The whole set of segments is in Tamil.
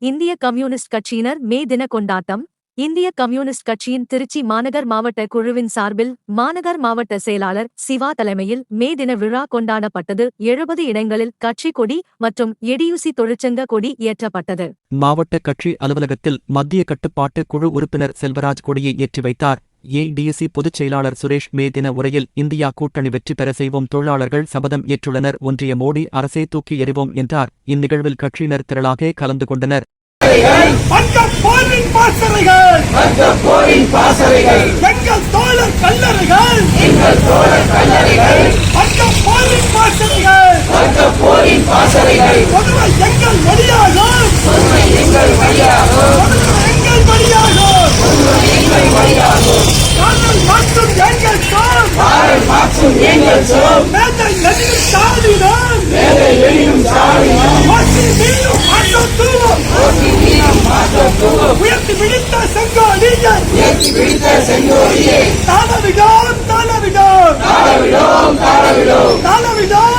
இந்திய கம்யூனிஸ்ட் கட்சியினர் மே தின கொண்டாட்டம். இந்திய கம்யூனிஸ்ட் கட்சியின் திருச்சி மாநகர் மாவட்ட குழுவின் சார்பில் மாநகர் மாவட்ட செயலாளர் சிவா தலைமையில் மே தின விழா கொண்டாடப்பட்டது. 70 இடங்களில் கட்சி கொடி மற்றும் எடியூசி தொழிற்சங்க கொடி ஏற்றப்பட்டது. மாவட்ட கட்சி அலுவலகத்தில் மத்திய கட்டுப்பாட்டு குழு உறுப்பினர் செல்வராஜ் கொடியை ஏற்றி வைத்தார். ஏடியூசி பொதுச் செயலாளர் சுரேஷ் மே தின உரையில் இந்தியா கூட்டணி வெற்றி பெற செய்வோம், தொழிலாளர்கள் சபதம் ஏற்றுள்ளனர், ஒன்றிய மோடி அரசை தூக்கி எறிவோம் என்றார். இந்நிகழ்வில் கட்சியினர் திரளாக கலந்து கொண்டனர். உயர்த்தி பிடித்த செங்கோடியை தாளவிடும் தாளவிடும் தாளவிடும் தாளவிடும்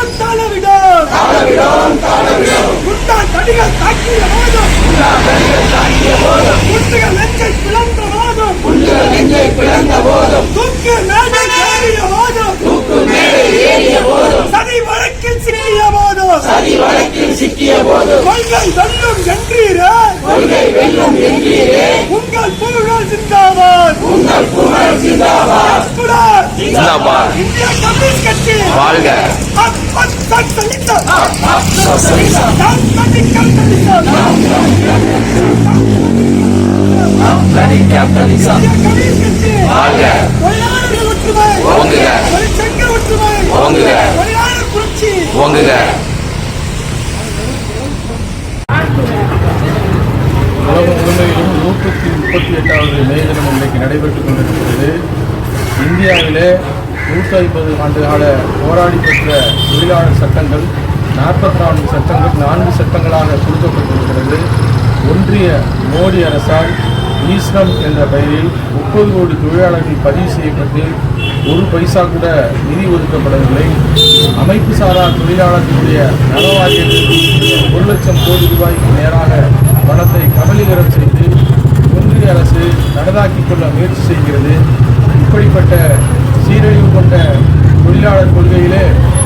தாளவிடும் குண்டா தடிகள் தாக்கிய போதும் குண்டுகள் நெஞ்சை பிளந்த போதும் தூக்கு மேடை ஏறிய போதும் சதி வழக்கில் சிக்கிய போதும் கொள்கை வெல்லும் என்றீரே உங்கள் புகழ் ஜிந்தாபாத் இந்திய கம்யூனிஸ்ட் கட்சி வாழ்க. உலகம் முழுமையிலும் 138வது மே தினம் இன்றைக்கு நடைபெற்றுக் கொண்டிருக்கிறது. இந்தியாவிலே 150 ஆண்டு கால போராடி பெற்ற தொழிலாளர் சட்டங்கள் 44 சட்டங்கள் 4 சட்டங்களாக சுருக்கப்பட்டிருக்கிறது. ஒன்றிய மோடி அரசால் ஈஸ்ரம் என்ற பெயரில் 30 கோடி தொழிலாளர்கள் பதிவு செய்யப்பட்டு ஒரு பைசா கூட நிதி ஒதுக்கப்படவில்லை. அமைப்பு சாரா தொழிலாளர்களுடைய நலவாரியத்திற்கு 1 லட்சம் கோடி ரூபாய்க்கு நேராக பணத்தை கபலீகரம் செய்து ஒன்றிய அரசு நடந்தாக்கிக் கொள்ள முயற்சி செய்கிறது. இப்படிப்பட்ட சீரழிவு கொண்ட தொழிலாளர் கொள்கையிலே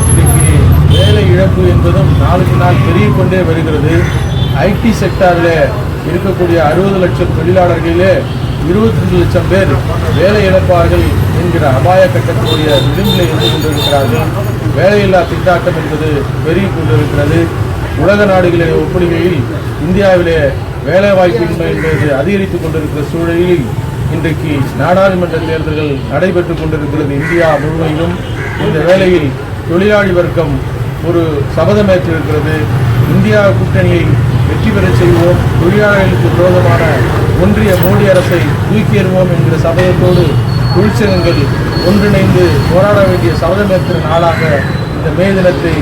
இன்றைக்கு வேலை இழப்பு என்பதும் நாளுக்கு நாள் பெருகிக் கொண்டே வருகிறது. ஐடி செக்டாரில் இருக்கக்கூடிய 60 லட்சம் தொழிலாளர்களிலே 22 லட்சம் பேர் வேலை இழப்பார்கள் என்கிற அபாய கட்டக்கூடிய விளிம்பில் இருந்து கொண்டிருக்கிறார்கள். வேலையில்லா திண்டாட்டம் என்பது பெருகிக் கொண்டிருக்கிறது. உலக நாடுகளின் ஒப்பிடுகையில் இந்தியாவிலே வேலைவாய்ப்பின்மை என்பது அதிகரித்துக் கொண்டிருக்கிற சூழலில் இன்றைக்கு நாடாளுமன்ற தேர்தல்கள் நடைபெற்றுக் கொண்டிருக்கிறது. இந்தியா முழுவதும் இந்த வேளையில் தொழிலாளி வர்க்கம் ஒரு சபதமேற்றிருக்கிறது. இந்தியா கூட்டணியை வெற்றி பெற செய்வோம், தொழிலாளர்களுக்கு விரோதமான ஒன்றிய மோடி அரசை தூக்கி எறிவோம் என்கிற சபதத்தோடு தொழிற்சங்கங்கள் ஒன்றிணைந்து போராட வேண்டிய சபதமேற்ற நாளாக இந்த மே தினத்தை